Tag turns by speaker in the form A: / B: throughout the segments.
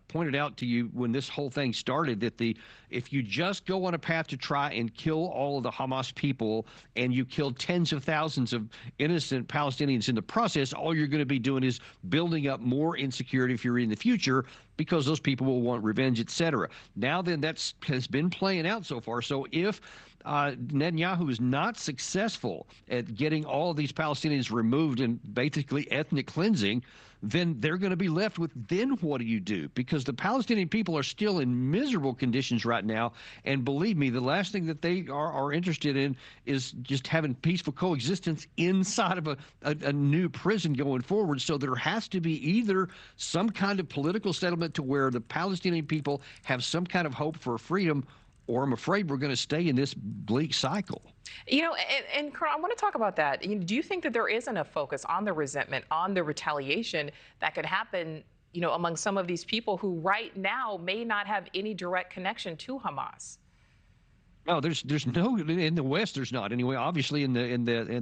A: pointed out to you when this whole thing started that if you just go on a path to try and kill all of the Hamas people and you kill tens of thousands of innocent Palestinians in the process, all you're going to be doing is building up more insecurity for you in the future because those people will want revenge, etc. Now then, has been playing out so far. So if Netanyahu is not successful at getting all of these Palestinians removed and basically ethnic cleansing, then they're going to be left with, then what do you do? Because the Palestinian people are still in miserable conditions right now. And believe me, the last thing that they are interested in is just having peaceful coexistence inside of a new prison going forward. So there has to be either some kind of political settlement to where the Palestinian people have some kind of hope for freedom, or I'm afraid we're going to stay in this bleak cycle.
B: You know, and Colonel, I want to talk about that. Do you think that there isn't a focus on the resentment, on the retaliation that could happen, among some of these people who right now may not have any direct connection to Hamas?
A: No, there's no, in the West there's not anyway. Obviously in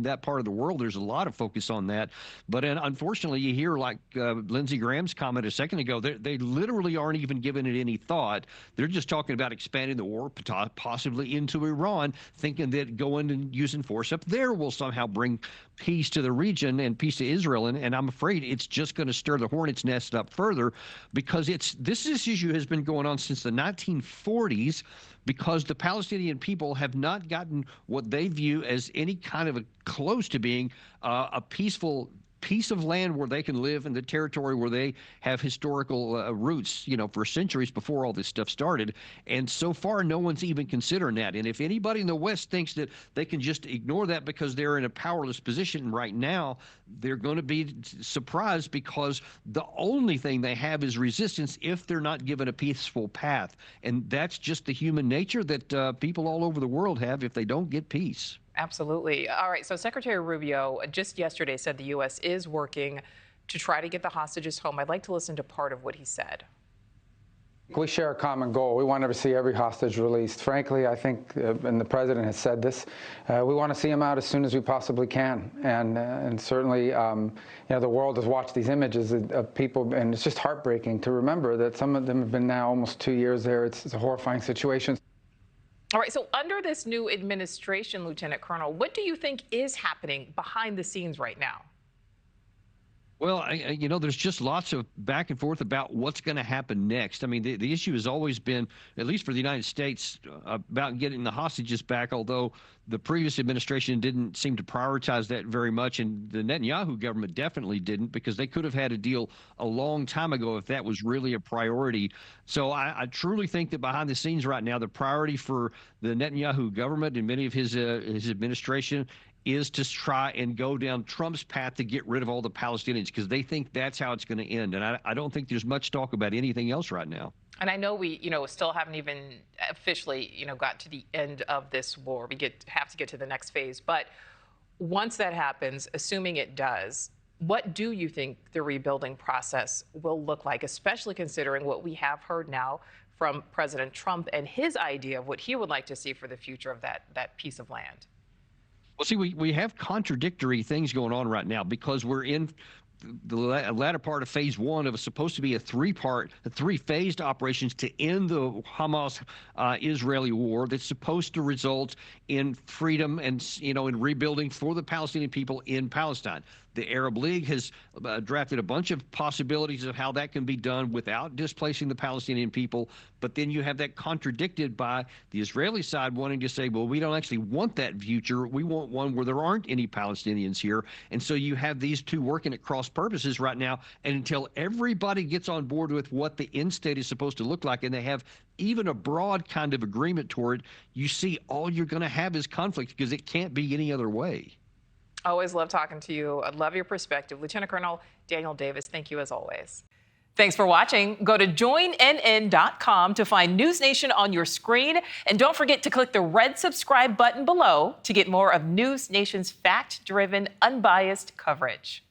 A: that part of the world there's a lot of focus on that, but unfortunately you hear like Lindsey Graham's comment a second ago. They literally aren't even giving it any thought. They're just talking about expanding the war possibly into Iran, thinking that going and using force up there will somehow bring peace to the region and peace to Israel. And I'm afraid it's just going to stir the hornet's nest up further, because this issue has been going on since the 1940s. Because the Palestinian people have not gotten what they view as any kind of close to being a peaceful piece of land where they can live in the territory where they have historical roots, for centuries before all this stuff started. And so far, no one's even considering that. And if anybody in the West thinks that they can just ignore that because they're in a powerless position right now, they're going to be surprised, because the only thing they have is resistance if they're not given a peaceful path. And that's just the human nature that people all over the world have if they don't get peace.
B: Absolutely. All right. So Secretary Rubio just yesterday said the U.S. is working to try to get the hostages home. I'd like to listen to part of what he said.
C: We share a common goal. We want to see every hostage released. Frankly, I think, and the president has said this, we want to see them out as soon as we possibly can. And certainly, the world has watched these images of people, and it's just heartbreaking to remember that some of them have been now almost 2 years there. It's a horrifying situation.
B: All right, so under this new administration, Lieutenant Colonel, what do you think is happening behind the scenes right now?
A: Well, there's just lots of back and forth about what's going to happen next. I mean, the issue has always been, at least for the United States, about getting the hostages back, although the previous administration didn't seem to prioritize that very much, and the Netanyahu government definitely didn't, because they could have had a deal a long time ago if that was really a priority. So I truly think that behind the scenes right now, the priority for the Netanyahu government and many of his administration is to try and go down Trump's path to get rid of all the Palestinians, because they think that's how it's going to end. And I don't think there's much talk about anything else right now.
B: And I know we, still haven't even officially, got to the end of this war. We have to get to the next phase. But once that happens, assuming it does, what do you think the rebuilding process will look like, especially considering what we have heard now from President Trump and his idea of what he would like to see for the future of that piece of land?
A: Well, see, we have contradictory things going on right now, because we're in the latter part of phase one of supposed to be a three-phased operations to end the Hamas-Israeli war that's supposed to result in freedom and, in rebuilding for the Palestinian people in Palestine. The Arab League has drafted a bunch of possibilities of how that can be done without displacing the Palestinian people. But then you have that contradicted by the Israeli side wanting to say, well, we don't actually want that future. We want one where there aren't any Palestinians here. And so you have these two working at cross purposes right now. And until everybody gets on board with what the end state is supposed to look like, and they have even a broad kind of agreement toward it, you see all you're going to have is conflict, because it can't be any other way.
B: Always love talking to you. I love your perspective. Lieutenant Colonel Daniel Davis, thank you as always. Thanks for watching. Go to joinnn.com to find NewsNation on your screen. And don't forget to click the red subscribe button below to get more of NewsNation's fact-driven, unbiased coverage.